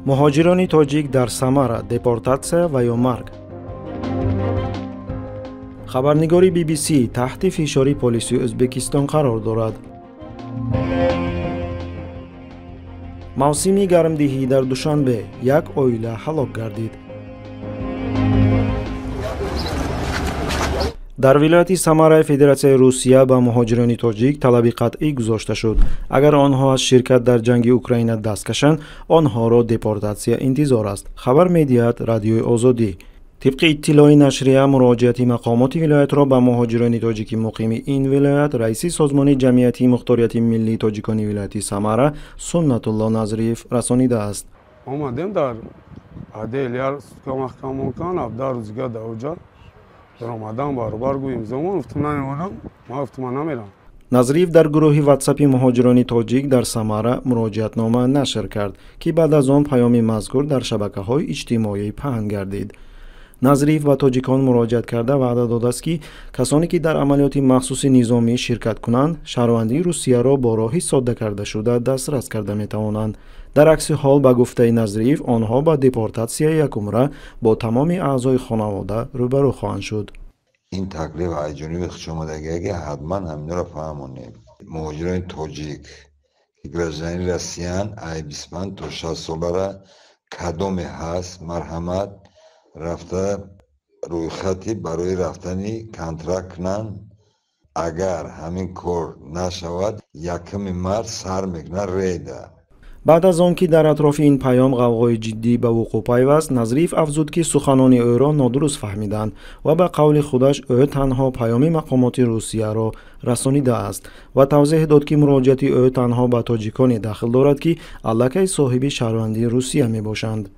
مهاجران تاجیک در سمارا دپورتاسیا و یا مرگ. خبرنگاری BBC تحت فشار پلیس ازبکستان قرار دارد. موسمی گرمدهی در دوشنبه یک عائله هلاک گردید. در ولایت سمارا فدراسیای روسیه به مهاجران تاجیک طلب قطعی گذاشته شد. اگر آنها از شرکت در جنگ اوکراین دست کشند، آنها را دپورتاسیا انتظار است. خبر می‌دهد رادیوی آزادی. طبق اطلاع نشریه، مراجعت مقامات ولایت را به مهاجران تاجیک مقیم این ولایت رئیس سازمان جمعیتی مختاریت ملی تاجیکان ولایت سمارا سنت الله نظریف رسانیده است. آمدیم در عدلیار کمک کن ابدار روزگاه دوجا در آمدن باربار گوییم زمان افتم نمیمونم ما افتم نمیرم. نظریف در گروه واتساپ مهاجران تاجیک در سمارا مراجعتنامه نشر کرد که بعد از آن پیام مذکور در شبکه‌های اجتماعی پهن گردید. نظریف و تاجیکان مراجعت کرده وعده داده است که کسانی که در عملیات مخصوص نظامی شرکت کنند شهروندی روسیه را با راهی ساده کرده شده دسترس کرده می توانند. در عکس حال به گفته نظریف آنها با دپورتاسیا یک عمره با تمام اعضای خانواده روبرو خواهند شد. این تکلیف هیجانی به شمردگی حتما همین را فهمونیم. مهاجران تاجیک که گرجانی رسیان ای 25 تا 60 ساله را کدام هست مرحمت رفته روی خطی برای رفتنی کنترکت کنند. اگر همین کار نشود یکم مرد سر میکنه ریده. بعد از آنکه در اطراف این پیام غوغای جدی به وقوع پیوست، نظریف افزود که سخنان او را نادرست فهمیدند و به قول خودش او تنها پیام مقامات روسیه را رسانیده است و توضیح داد که مراجعت او تنها به تاجیکان داخل دارد که الکی صاحب شهروندی روسیه می باشند.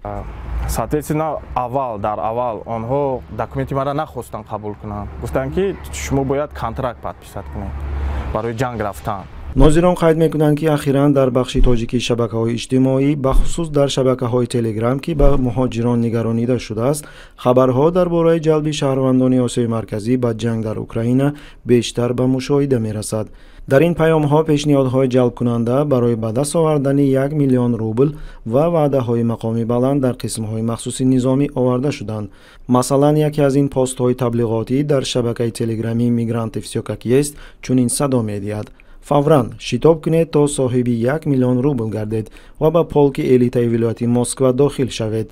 Соответственно, در اول آنها دکومنتی مرا نخواستند قبول کنند. گفتند که شما باید کانترکت подписать کنید برای جنگ رفتن. ناظران قید میکنند که اخیراً در بخش تاجیکی شبکه‌های اجتماعی بخصوص در شبکه‌های تلگرام که به مهاجران نگرانیده شده است، خبرها درباره جلب شهروندان آسیای مرکزی به جنگ در اوکراین بیشتر به مشاهده میرسد. در این پیام‌ها پیشنهادهای جلب کننده برای به دست آوردن 1 میلیون روبل و وعده‌های مقامی بلند در قسم‌های مخصوص نظامی آورده شدند. مثلا یکی از این پست‌های تبلیغاتی در شبکه تلگرامی میگرانت все как есть چنین صدا می‌دهد: فوراً شتاب کنید تا صاحب 1 میلیون روبل گردید و به پولک الیتای ولایت مسکو داخل شوید.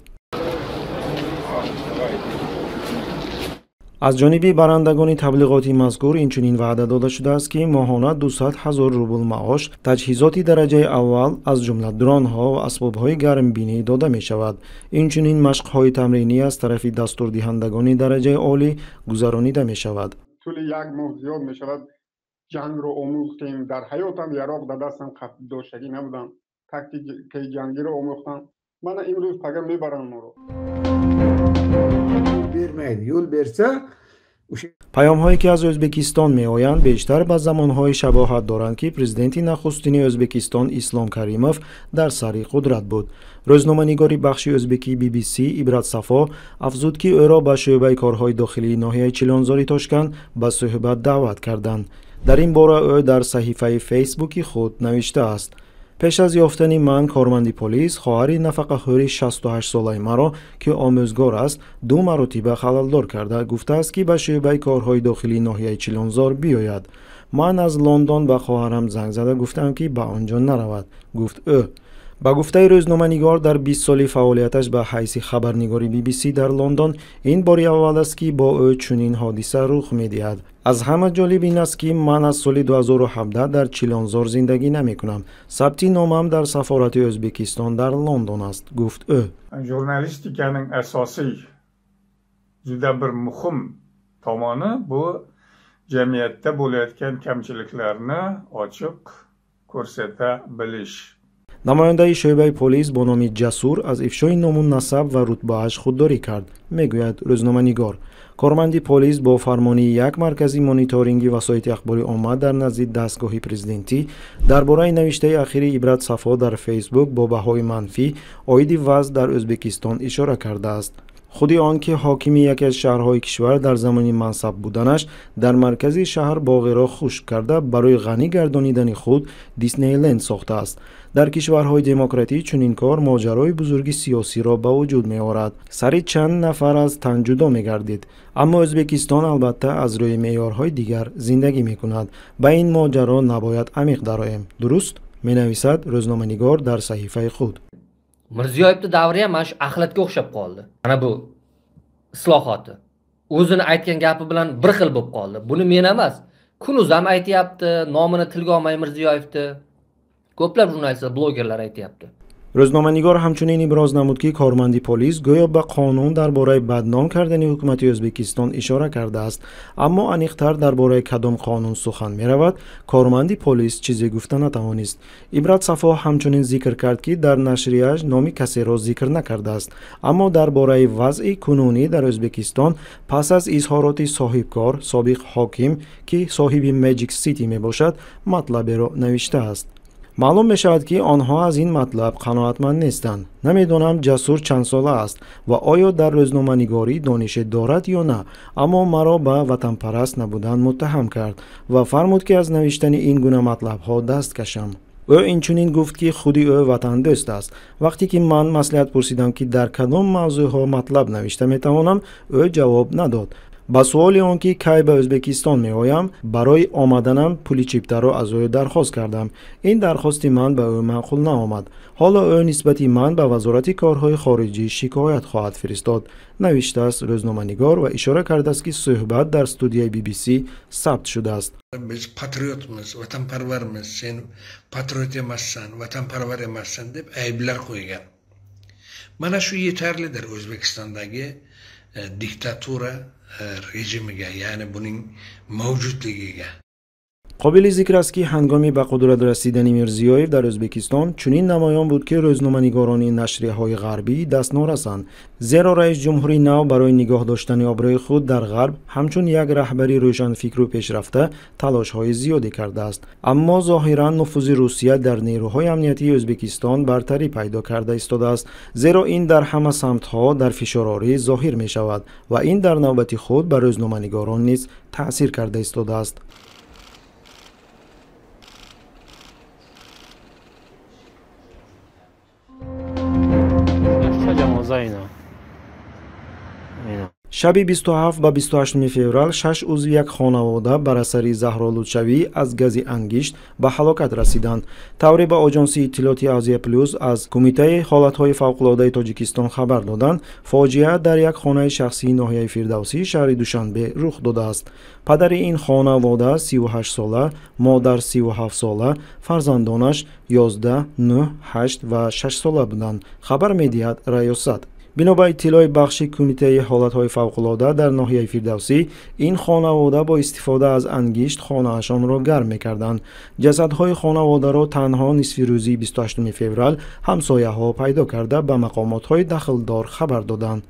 از جانب برندگان تبلیغاتی مذکور اینچنین وعده داده شده است که ماهانه 200,000 روبل معاش، تجهیزات درجه اول از جمله درون‌ها و اسباب‌های گرمبینی داده می شود. اینچنین مشق‌های تمرینی از طرف دستوردهندگان درجه عالی گذرانیده می شود. طول یک ماه زیاد می شود جنگ رو آموختیم. در حیاتم یراق در دستم داشتگی نبودم. تاکتیک جنگی رو آموختم. من امروز فقط میبرم ما رو. پیام هایی که از ازبکستان می آیند بیشتر به زمان های شباهت دارند که پرزیدنت نخستین ازبکستان اسلام کریموف در سر قدرت بود. روزنامه‌نگاری بخش ازبکی BBC عبرت صفا افزود که او را به شعبه کارهای داخلی ناحیه چیلانزاری تاشکند به صحبت دعوت کردند. در این باره او در صحیفه فیسبوکی خود نوشته است: پیش از یافتن من کارمند پلیس خواهر نفقه‌خوری 68 ساله مرا که آموزگار است 2 مرتبه خللدار کرده گفته است که به شعبه کارهای داخلی ناحیه چیلانزار بیاید. من از لندن به خواهرم زنگ زده گفتم که به آنجا نرود، گفت او. با گفته روزنامه‌نگار در 20 سال فعالیتش به حیث خبرنگاری BBC در لندن این بار اول است که با او چنین حادثه رخ می‌دهد. از همه جالب این است که من از سال 2017 در چیلانزار زندگی نمی‌کنم. ثبت نامم در سفارت ازبکستان در لندن است، گفت او. Jurnalistikaning asosiy juda bir muhim tomoni bu jamiyatda bo'layotgan kamchiliklarni ochiq ko'rsata bilish. نماینده شعبه پلیس با نام جسور از افشای نام و نسب و رتبه‌اش خودداری کرد. میگوید روزنامه‌نگار کارمند پلیس با فرمانی یک مرکزی مانیتورینگ وسایط اخباری عامه در نزد دستگاه پرزیدنتی درباره نوشته اخیر عبرت صفا در فیسبوک با بهای منفی عاید وضع در ازبکستان اشاره کرده است. خودی آن که حاکم یکی از شهرهای کشور در زمان منصب بودنش در مرکز شهر باغی را خشک کرده برای غنی گردانیدن خود دیسنیلند ساخته است. در کشورهای دموکراتی چنین کار ماجرای بزرگی سیاسی را به وجود می آورد. سری چند نفر از تن جدا می گردید. اما ازبکستان البته از روی معیارهای دیگر زندگی می کند. به این ماجرا نباید عمیق درآییم. درست؟ می نویسد روزنامه‌نگار در صحیفه خود. Mirziyoyevning davri ham mana shu axlatga o'xshab qoldi. Mana bu islohoti. O'zini aytgan gapi bilan bir xil bo'lib qoldi. Buni men emas, Kunuz ham aytayapti, nomini tilga olmay Mirziyoyevni. Ko'plab jurnalistlar, blogerlar aytayapti. روزنامه‌نگار همچنین ابراز نمود که کارمند پلیس گویا به قانون درباره بدنام کردن حکومت ازبکستان اشاره کرده است، اما انیق‌تر درباره کدام قانون سخن می‌رود کارمند پلیس چیزی گفته نتوانست. عبرت صفا همچنین ذکر کرد که در نشریه‌اش نام کسی را ذکر نکرده است، اما درباره وضع کنونی در ازبکستان پس از اظهارات صاحبکار سابق حاکم که صاحب ماجیک سیتی میباشد مطلبی را نوشته است. معلوم می شود که آنها از این مطلب قناعتمند نیستند. نمیدونم جسور چند ساله است و آیا در روزنامه‌نگاری دانش دارد یا نه، اما مرا به وطن پرست نبودن متهم کرد و فرمود که از نوشتن این گونه مطلب ها دست کشم. او اینچنین گفت که خودی او وطن دوست است. وقتی که من مصلحت پرسیدم که در کدام موضوع ها مطلب نوشته می توانم، او جواب نداد. با سوال آنکه کی به ازبکستان می آیم برای آمدنم پول چیپتر را از او درخواست کردم. این درخواست من به او معقول نآمد. حالا او نسبت من به وزارت کارهای خارجی شکایت خواهد فرستاد، نوشته است روزنامه‌نگار و اشاره کرده است که صحبت در استودیوی BBC ثبت شده است. Biz patriotmiz, vatanparvarmiz, sen patriot emassan, vatanparvar emassan deb ayblar qo'ygan. Mana shu yetarlidir O'zbekistondagi diktatura rejimiga, ya'ni buning mavjudligiga. قابل ذکر است که هنگامی به قدرت رسیدن میرزیویف در ازبکستان چنین نمایان بود که روزنامه‌نگاران نشریه‌های غربی دست نارسند، زیرا رئیس جمهوری نو برای نگاه داشتن آبروی خود در غرب همچون یک رهبری روشنفکر و پیشرفته تلاش‌های زیادی کرده است. اما ظاهراً نفوذ روسیه در نیروهای امنیتی ازبکستان برتری پیدا کرده ایستاده است، زیرا این در همه سمت‌ها در فشارآوری ظاهر می‌شود و این در نوبت خود بر روزنامه‌نگاران نیز تأثیر کرده ایستاده است. شب 27 و 28 فوریه 6 عضو یک خانواده بر اثر زهرآلودشوی از گاز انگشت به هلاکت رسیدند. طوری به آژانس اطلاعاتی آزیا پلوس از کمیته حالت‌های فوق‌العاده تاجیکستان خبر دادند فاجعه در یک خانه شخصی ناحیه فردوسی شهر دوشنبه رخ داده است. پدر این خانواده 38 ساله، مادر 37 ساله، فرزندانش 11، 9، 8 و 6 ساله بودند. خبر می‌دهد ریاست. بنا به اطلاع بخش کمیته حالت‌های فوق‌العاده در ناحیه فردوسی، این خانواده با استفاده از انگشت خانه‌اشان را گرم می‌کردند. جسدهای خانواده را تنها نصف روزی 28 فوریه همسایه‌ها پیدا کرده به مقامات‌های دخلدار خبر دادند.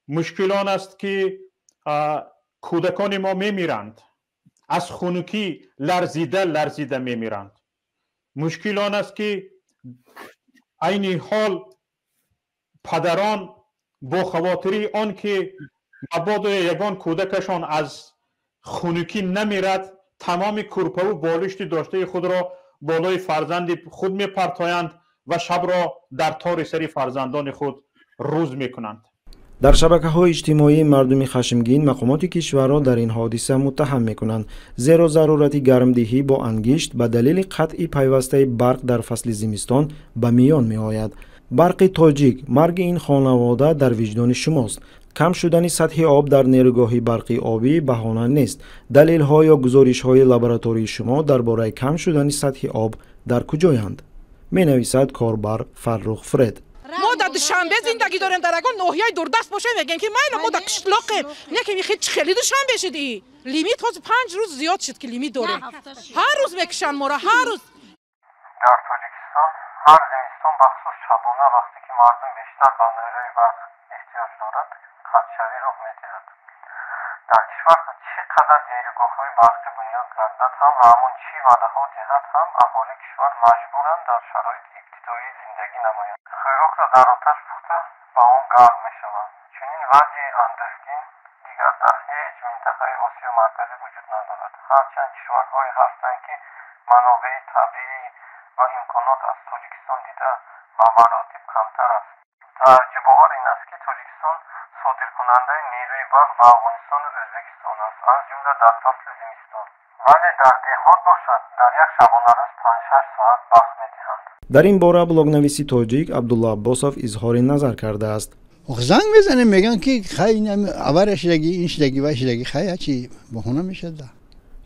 مشکلان است که کودکان ما می‌میرند، از خنکی لرزیده می‌میرند. مشکلان است که عین حال پدران با خواطری آن که مبادا یگان کودکشان از خنکی نمیرد تمام کرپه و بالشت داشته خود را بالای فرزند خود میپرتایند و شب را در تار سری فرزندان خود روز میکنند. در شبکه‌های اجتماعی مردم خشمگین مقامات کشور را در این حادثه متهم می‌کنند، زیرا ضرورت گرمدهی با انگشت به دلیل قطع پیوسته برق در فصل زمستان به میان می‌آید. برق تاجیک، مرگ این خانواده در وجدان شماست. کم شدن سطح آب در نیروگاه برقی آبی بهانه نیست. دلیل‌ها یا گزارش‌های لابراتوری شما درباره کم شدن سطح آب در کجایند؟ می‌نویسد کاربر فرخ فرد. ما در دوشنبه زندگی داریم، در اگر ناحیه دوردست باشه میگن که ما در قشلاقیم، نه که خیلی خیلی دوشنبه شد. لیمیت خود 5 روز زیاد شد که لیمیت داریم. هر روز میکشن ما را، هر روز. در تاجیکستان هر زمستان بخصوص شبانه وقتی که مردم بیشتر به نیروی برق احتیاج دارند قطع‌شوی رخ می‌دهد. در کشور چقدر نیروگاه‌های برقی بنیاد گردد هم و همون چی وعده‌ها دهد هم اهالی کشور مجبورند در شرایط ابتدایی زندگی نمایند. خوراک را در آتش پخته و آن گرم می‌شود. چنین برتری وجود ندارد. هرچند کشورهایی هستند که منابع طبیعی و امکانات از تاجیکستان دیده به مراتب کمتر است. تعجب آور این است که تاجیکستان صادر کننده نیروی برق به افغانستان و ازبکستان است، از جمله در فصل زمستان. ولی در دهات باشد در یک شبانه روز 5-6 ساعت وقت میدهند. در این باره بلاگنویسی تاجیک عبدالله عباسов اظهار نظر کرده است. زنگ میزنه میگن که خیلی اول شدگی این شدگی و شدگی خیلی چی بهونه میشه.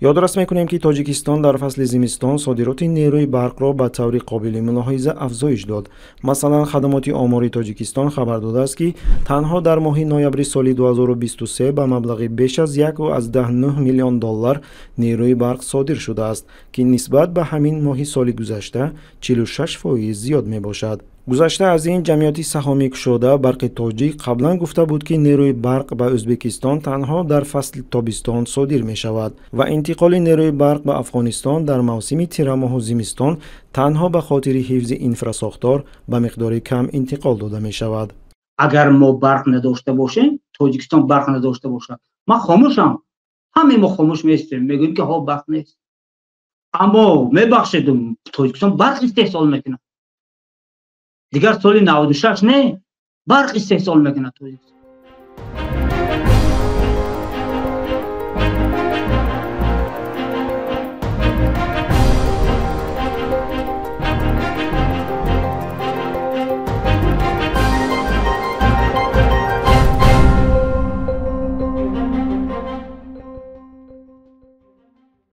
یادآوری میکنیم که تاجیکستان در فصل زمستان صادرات نیروی برق را به طور قابل ملاحظه افزایش داد. مثلا خدمات آماری تاجیکستان خبر داده است که تنها در ماه نوامبر سال 2023 به مبلغ بیش از 1.9 میلیون دلار نیروی برق صادر شده است که نسبت به همین ماه سال گذشته 46% زیاد می باشد. گذشته از این جمعیت سهامی گشوده برق تاجیک قبلا گفته بود که نیروی برق به ازبکستان تنها در فصل تابستان صادر می شود و انتقال نیروی برق به افغانستان در موسم تیر ماه و زمستان تنها به خاطر حفظ انفراساختار به مقدار کم انتقال داده می شود. اگر ما برق نداشته باشیم، تاجیکستان برق نداشته باشه، ما خاموشم، همه ما خاموش میستیم، میگیم که ها برق نیست. اما میبخشید تاجیکستان برق استحصال میکنه. دیگر سال 96 نه برق استحصال میکنه تاجیکستان.